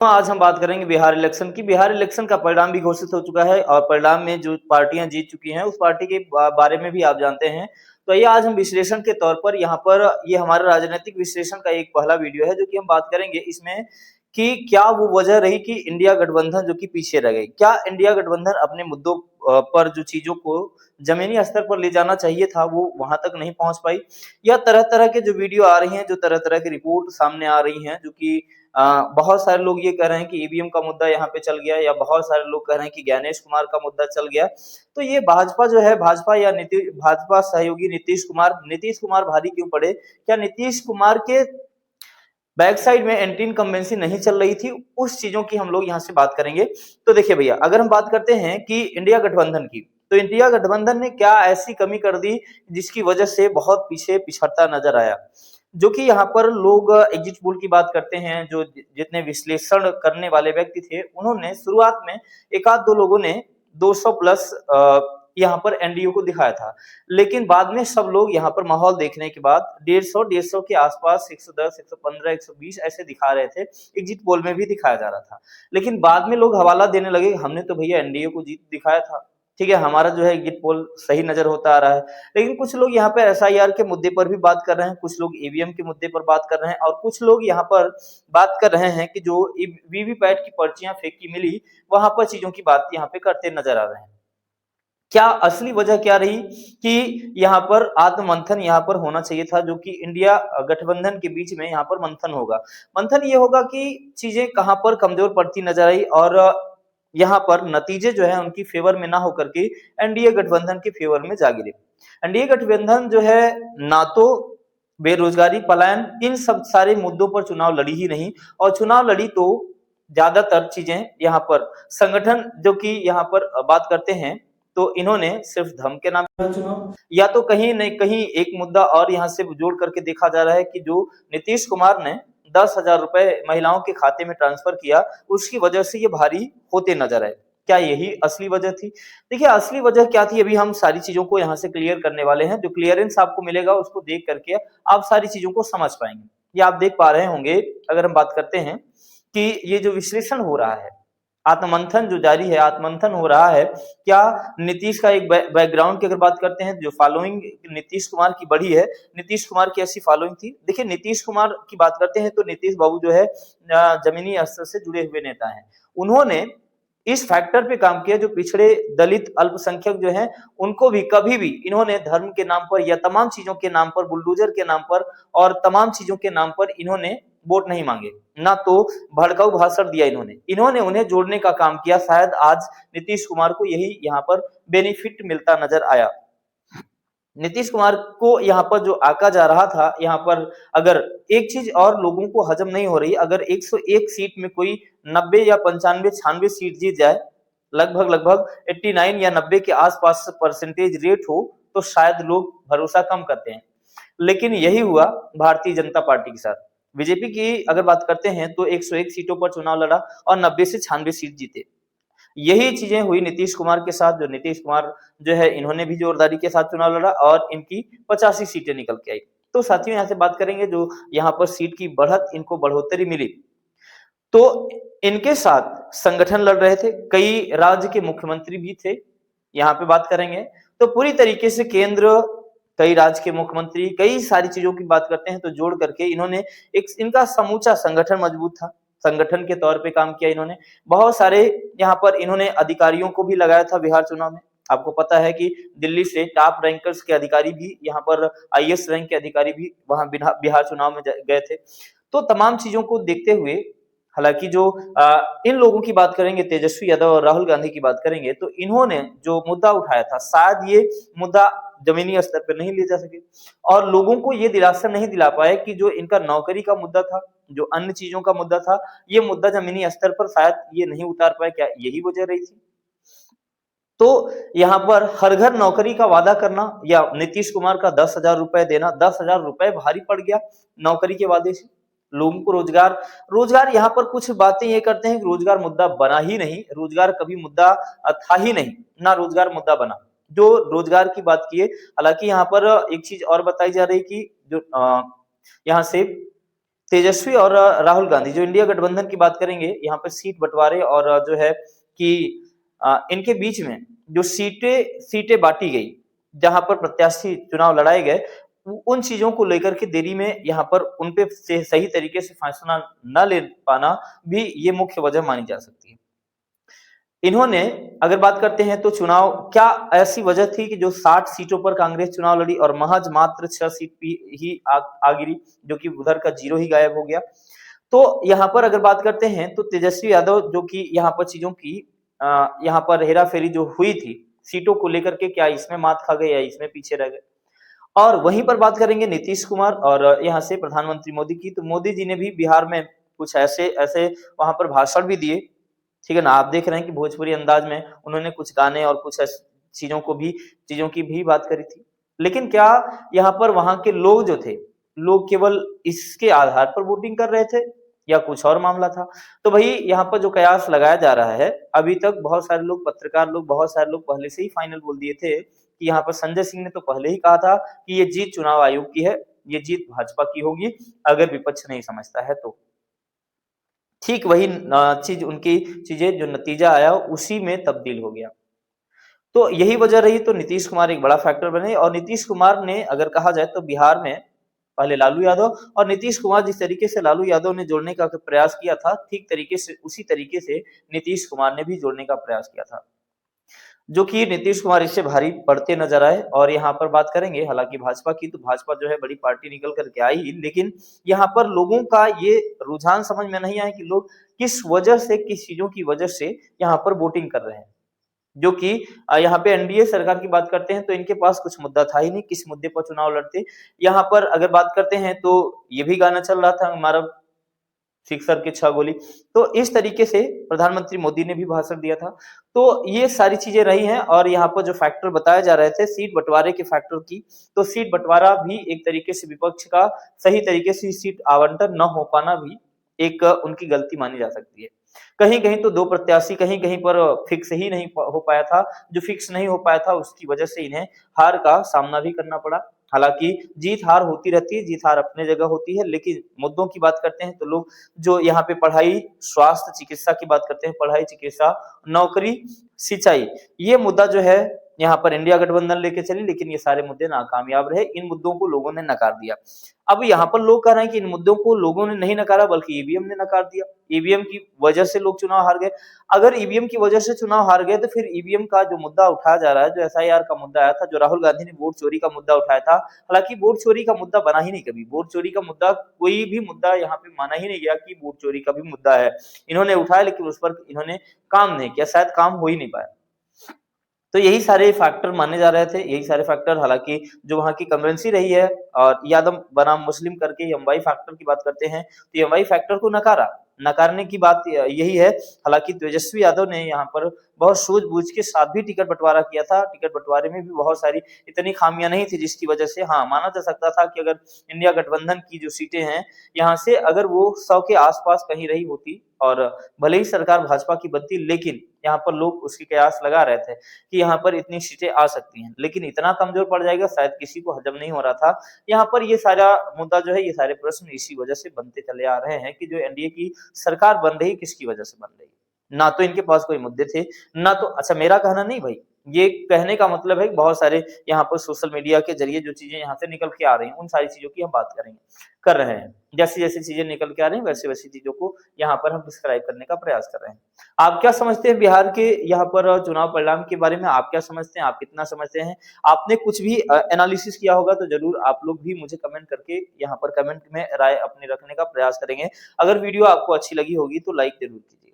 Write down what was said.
तो आज हम बात करेंगे बिहार इलेक्शन की। बिहार इलेक्शन का परिणाम भी घोषित हो चुका है और परिणाम में जो पार्टियां जीत चुकी हैं उस पार्टी के बारे में भी आप जानते हैं। तो ये आज हम विश्लेषण के तौर पर यहाँ पर ये हमारा राजनीतिक विश्लेषण का एक पहला वीडियो है जो कि हम बात करेंगे इसमें कि क्या वो वजह रही कि इंडिया गठबंधन जो कि पीछे रह गई। क्या इंडिया गठबंधन अपने मुद्दों पर जो चीजों को जमीनी स्तर पर ले जाना चाहिए था वो वहां तक नहीं पहुंच पाई, या तरह तरह के जो वीडियो आ रही हैं, जो तरह तरह की रिपोर्ट सामने आ रही हैं, जो कि बहुत सारे लोग ये कह रहे हैं कि ईवीएम का मुद्दा यहाँ पे चल गया, या बहुत सारे लोग कह रहे हैं कि ज्ञानेश कुमार का मुद्दा चल गया। तो ये भाजपा जो है, भाजपा या भाजपा सहयोगी नीतीश कुमार भारी क्यों पड़े? क्या नीतीश कुमार के बैक साइड में एंटी इनकम्बेंसी नहीं चल रही थी? उस चीजों की हम लोग यहाँ से बात करेंगे। तो देखिए भैया, अगर हम बात करते हैं कि इंडिया गठबंधन की, तो इंडिया गठबंधन ने क्या ऐसी कमी कर दी जिसकी वजह से बहुत पीछे पिछड़ता नजर आया? जो कि यहाँ पर लोग एग्जिट पोल की बात करते हैं, जो जितने विश्लेषण करने वाले व्यक्ति थे उन्होंने शुरुआत में एक आध दो लोगों ने 200 प्लस यहाँ पर एनडीओ को दिखाया था, लेकिन बाद में सब लोग यहाँ पर माहौल देखने के बाद 150 के आसपास, 110, 115, 120 ऐसे दिखा रहे थे। एग्जिट पोल में भी दिखाया जा रहा था, लेकिन बाद में लोग हवाला देने लगे, हमने तो भैया एनडीए को जीत दिखाया था, ठीक है, हमारा जो है एग्जिट पोल सही नजर होता आ रहा है। लेकिन कुछ लोग यहाँ पे एसआईआर के मुद्दे पर भी बात कर रहे हैं, कुछ लोग ईवीएम के मुद्दे पर बात कर रहे हैं, और कुछ लोग यहाँ पर बात कर रहे हैं कि जो वीवीपैट की पर्चियां फेंकी मिली, वहां पर चीजों की बात यहाँ पे करते नजर आ रहे हैं। क्या असली वजह क्या रही कि यहाँ पर आत्ममंथन यहाँ पर होना चाहिए था, जो कि इंडिया गठबंधन के बीच में यहाँ पर मंथन होगा। मंथन ये होगा कि चीजें कहां पर कमजोर पड़ती नजर आई, और यहाँ पर नतीजे जो है उनकी फेवर में ना होकर के एनडीए गठबंधन के फेवर में जा गिरे। एनडीए गठबंधन जो है ना तो बेरोजगारी, पलायन, इन सब सारे मुद्दों पर चुनाव लड़ी ही नहीं, और चुनाव लड़ी तो ज्यादातर चीजें यहाँ पर संगठन जो कि यहाँ पर बात करते हैं, तो इन्होंने सिर्फ धर्म के नाम पर चुनाव, या तो कहीं न कहीं एक मुद्दा और यहाँ से जोड़ करके देखा जा रहा है कि जो नीतीश कुमार ने 10,000 रुपए महिलाओं के खाते में ट्रांसफर किया, उसकी वजह से ये भारी होते नजर आए। क्या यही असली वजह थी? देखिए, असली वजह क्या थी अभी हम सारी चीजों को यहाँ से क्लियर करने वाले हैं। जो क्लियरेंस आपको मिलेगा उसको देख करके आप सारी चीजों को समझ पाएंगे। ये आप देख पा रहे होंगे, अगर हम बात करते हैं कि ये जो विश्लेषण हो रहा है, आत्ममंथन जो जारी है, आत्ममंथन हो रहा है, क्या नीतीश का एक बैकग्राउंड की अगर बात करते हैं, जो फॉलोइंग नीतीश कुमार की बढ़ी है, नीतीश कुमार की ऐसी फॉलोइंग थी। देखिए, नीतीश कुमार की बात करते हैं तो नीतीश बाबू जो है जमीनी स्तर से जुड़े हुए नेता हैं। उन्होंने इस फैक्टर पे काम किया, जो पिछड़े, दलित, अल्पसंख्यक जो हैं, उनको भी कभी भी इन्होंने धर्म के नाम पर या तमाम चीजों के नाम पर, बुलडोजर के नाम पर और तमाम चीजों के नाम पर इन्होंने वोट नहीं मांगे, ना तो भड़काऊ भाषण दिया इन्होंने उन्हें जोड़ने का काम किया। शायद आज नीतीश कुमार को यही यहाँ पर बेनिफिट मिलता नजर आया। नीतीश कुमार को यहाँ पर जो आका जा रहा था, यहाँ पर अगर एक चीज और लोगों को हजम नहीं हो रही, अगर 101 सीट में कोई 90 या 95 96 सीट जीत जाए, लगभग 89 या 90 के आसपास परसेंटेज रेट हो, तो शायद लोग भरोसा कम करते हैं। लेकिन यही हुआ भारतीय जनता पार्टी के साथ। बीजेपी की अगर बात करते हैं तो 101 सीटों पर चुनाव लड़ा और 90 से 96 सीट जीते। यही चीजें हुई नीतीश कुमार के साथ। जो नीतीश कुमार जो है, इन्होंने भी जोरदारी के साथ चुनाव लड़ा और इनकी 85 सीटें निकल के आई। तो साथियों, यहाँ से बात करेंगे जो यहाँ पर सीट की बढ़त, इनको बढ़ोतरी मिली, तो इनके साथ संगठन लड़ रहे थे, कई राज्य के मुख्यमंत्री भी थे, यहाँ पे बात करेंगे। तो पूरी तरीके से केंद्र, कई राज्य के मुख्यमंत्री, कई सारी चीजों की बात करते हैं, तो जोड़ करके इन्होंने एक, इनका समूचा संगठन मजबूत था, संगठन के तौर पे काम किया इन्होंने। बहुत सारे यहाँ पर इन्होंने अधिकारियों को भी लगाया था बिहार चुनाव में। आपको पता है कि दिल्ली से टॉप रैंकर्स के अधिकारी भी, यहाँ पर आईएएस रैंक के अधिकारी भी वहां बिहार चुनाव में गए थे। तो तमाम चीजों को देखते हुए, हालांकि जो इन लोगों की बात करेंगे, तेजस्वी यादव और राहुल गांधी की बात करेंगे, तो इन्होंने जो मुद्दा उठाया था, शायद ये मुद्दा जमीनी स्तर पर नहीं ले जा सके और लोगों को ये दिलासा नहीं दिला पाए कि जो इनका नौकरी का मुद्दा था, जो अन्य चीजों का मुद्दा था, ये मुद्दा जमीनी स्तर पर शायद ये नहीं उतार पाए। क्या यही वजह रही थी? तो यहाँ पर हर घर नौकरी का वादा करना या नीतीश कुमार का 10,000 रुपए देना, 10,000 रुपए भारी पड़ गया नौकरी के वादे से। लोगों को रोजगार यहाँ पर कुछ बातें ये करते हैं कि रोजगार मुद्दा बना ही नहीं, रोजगार कभी मुद्दा था ही नहीं, ना रोजगार मुद्दा बना। जो रोजगार की बात की है, हालांकि यहाँ पर एक चीज और बताई जा रही कि जो यहाँ से तेजस्वी और राहुल गांधी जो इंडिया गठबंधन की बात करेंगे, यहाँ पे सीट बंटवारे और जो है कि इनके बीच में जो सीटें बांटी गई, जहां पर प्रत्याशी चुनाव लड़ाए गए, उन चीजों को लेकर के देरी में यहाँ पर उन पे से सही तरीके से फैसला न ले पाना भी ये मुख्य वजह मानी जा सकती है। इन्होंने अगर बात करते हैं तो चुनाव क्या ऐसी वजह थी कि जो 60 सीटों पर कांग्रेस चुनाव लड़ी और महज मात्र 6 सीट ही आ गिरी, जो कि उधर का 0 ही गायब हो गया। तो यहाँ पर अगर बात करते हैं तो तेजस्वी यादव जो कि यहाँ पर चीजों की यहाँ पर हेरा-फेरी जो हुई थी सीटों को लेकर के, क्या इसमें मात खा गए या इसमें पीछे रह गए। और वहीं पर बात करेंगे नीतीश कुमार और यहाँ से प्रधानमंत्री मोदी की, तो मोदी जी ने भी बिहार में कुछ ऐसे ऐसे वहां पर भाषण भी दिए, ठीक है ना। आप देख रहे हैं कि भोजपुरी अंदाज में उन्होंने कुछ गाने और कुछ चीजों की भी बात करी थी। लेकिन क्या यहाँ पर वहां के लोग जो थे, लोग केवल इसके आधार पर वोटिंग कर रहे थे या कुछ और मामला था? तो भाई यहाँ पर जो कयास लगाया जा रहा है, अभी तक बहुत सारे लोग, पत्रकार लोग, बहुत सारे लोग पहले से ही फाइनल बोल दिए थे कि यहाँ पर संजय सिंह ने तो पहले ही कहा था कि ये जीत चुनाव आयोग की है, ये जीत भाजपा की होगी, अगर विपक्ष नहीं समझता है तो। ठीक वही चीज उनकी चीजें जो नतीजा आया उसी में तब्दील हो गया। तो यही वजह रही, तो नीतीश कुमार एक बड़ा फैक्टर बने। और नीतीश कुमार ने अगर कहा जाए तो बिहार में पहले लालू यादव और नीतीश कुमार, जिस तरीके से लालू यादव ने जोड़ने का प्रयास किया था, ठीक तरीके से उसी तरीके से नीतीश कुमार ने भी जोड़ने का प्रयास किया था, जो कि नीतीश कुमार इससे भारी पड़ते नजर आए। और यहाँ पर बात करेंगे हालांकि भाजपा की, तो भाजपा जो है बड़ी पार्टी निकल करके आई, लेकिन यहाँ पर लोगों का ये रुझान समझ में नहीं आया कि लोग किस वजह से, किस चीजों की वजह से यहाँ पर वोटिंग कर रहे हैं। जो कि यहाँ पे एनडीए सरकार की बात करते हैं तो इनके पास कुछ मुद्दा था ही नहीं, किस मुद्दे पर चुनाव लड़ते। यहाँ पर अगर बात करते हैं तो ये भी गाना चल रहा था हमारा सिक्सर के 6 गोली। तो इस तरीके से प्रधानमंत्री मोदी ने भी भाषण दिया था। तो ये सारी चीजें रही हैं। और यहाँ पर जो फैक्टर बताए जा रहे थे सीट बंटवारे के फैक्टर की, तो सीट बंटवारा भी एक तरीके से विपक्ष का सही तरीके से सीट आवंटन न हो पाना भी एक उनकी गलती मानी जा सकती है। कहीं कहीं तो 2 प्रत्याशी कहीं कहीं पर फिक्स ही नहीं हो पाया था, जो फिक्स नहीं हो पाया था उसकी वजह से इन्हें हार का सामना भी करना पड़ा। हालांकि जीत हार होती रहती है, जीत हार अपने जगह होती है, लेकिन मुद्दों की बात करते हैं तो लोग जो यहाँ पे पढ़ाई, स्वास्थ्य, चिकित्सा की बात करते हैं, पढ़ाई, चिकित्सा, नौकरी, सिंचाई, ये मुद्दा जो है यहाँ पर इंडिया गठबंधन लेके चली, लेकिन ये सारे मुद्दे नाकामयाब रहे। इन मुद्दों को लोगों ने नकार दिया। अब यहाँ पर लोग कह रहे हैं कि इन मुद्दों को लोगों ने नहीं नकारा, बल्कि ईवीएम ने नकार दिया। ईवीएम की वजह से लोग चुनाव हार गए। अगर ईवीएम की वजह से चुनाव हार गए तो फिर ईवीएम का जो मुद्दा उठाया जा रहा है, जो एसआईआर का मुद्दा आया था, जो राहुल गांधी ने वोट चोरी का मुद्दा उठाया था, हालांकि वोट चोरी का मुद्दा बना ही नहीं कभी। वोट चोरी का मुद्दा कोई भी मुद्दा यहाँ पे माना ही नहीं गया कि वोट चोरी का भी मुद्दा है। इन्होंने उठाया लेकिन उस पर इन्होंने काम नहीं किया, शायद काम हो ही नहीं पाया। तो यही सारे फैक्टर माने जा रहे थे, यही सारे फैक्टर, हालांकि जो वहां की कन्वेंसी रही है और यादव बनाम मुस्लिम करके एमवाई फैक्टर की बात करते हैं, तो एमवाई फैक्टर को नकारने की बात यही है। हालांकि तेजस्वी यादव ने यहाँ पर बहुत सूझबूझ के साथ भी टिकट बंटवारा किया था। टिकट बंटवारे में भी बहुत सारी इतनी खामियां नहीं थी, जिसकी वजह से हाँ माना जा सकता था कि अगर इंडिया गठबंधन की जो सीटें हैं यहाँ से अगर वो 100 के आसपास कहीं रही होती और भले ही सरकार भाजपा की बनती, लेकिन यहाँ पर लोग उसकी कयास लगा रहे थे कि यहाँ पर इतनी सीटें आ सकती हैं, लेकिन इतना कमजोर पड़ जाएगा शायद किसी को हजम नहीं हो रहा था। यहाँ पर ये सारा मुद्दा जो है, ये सारे प्रश्न इसी वजह से बनते चले आ रहे हैं कि जो एनडीए की सरकार बन रही, किसकी वजह से बन रही। ना तो इनके पास कोई मुद्दे थे, ना तो, अच्छा मेरा कहना नहीं भाई, ये कहने का मतलब है कि बहुत सारे यहाँ पर सोशल मीडिया के जरिए जो चीजें यहाँ से निकल के आ रही हैं, उन सारी चीजों की हम बात कर रहे हैं। जैसी जैसी चीजें निकल के आ रही हैं, वैसे वैसी चीजों को यहाँ पर हम डिस्क्राइब करने का प्रयास कर रहे हैं। आप क्या समझते हैं बिहार के यहाँ पर चुनाव परिणाम के बारे में? आप क्या समझते हैं, आप कितना समझते हैं? आपने कुछ भी एनालिसिस किया होगा तो जरूर आप लोग भी मुझे कमेंट करके यहाँ पर कमेंट में राय अपनी रखने का प्रयास करेंगे। अगर वीडियो आपको अच्छी लगी होगी तो लाइक जरूर कीजिए।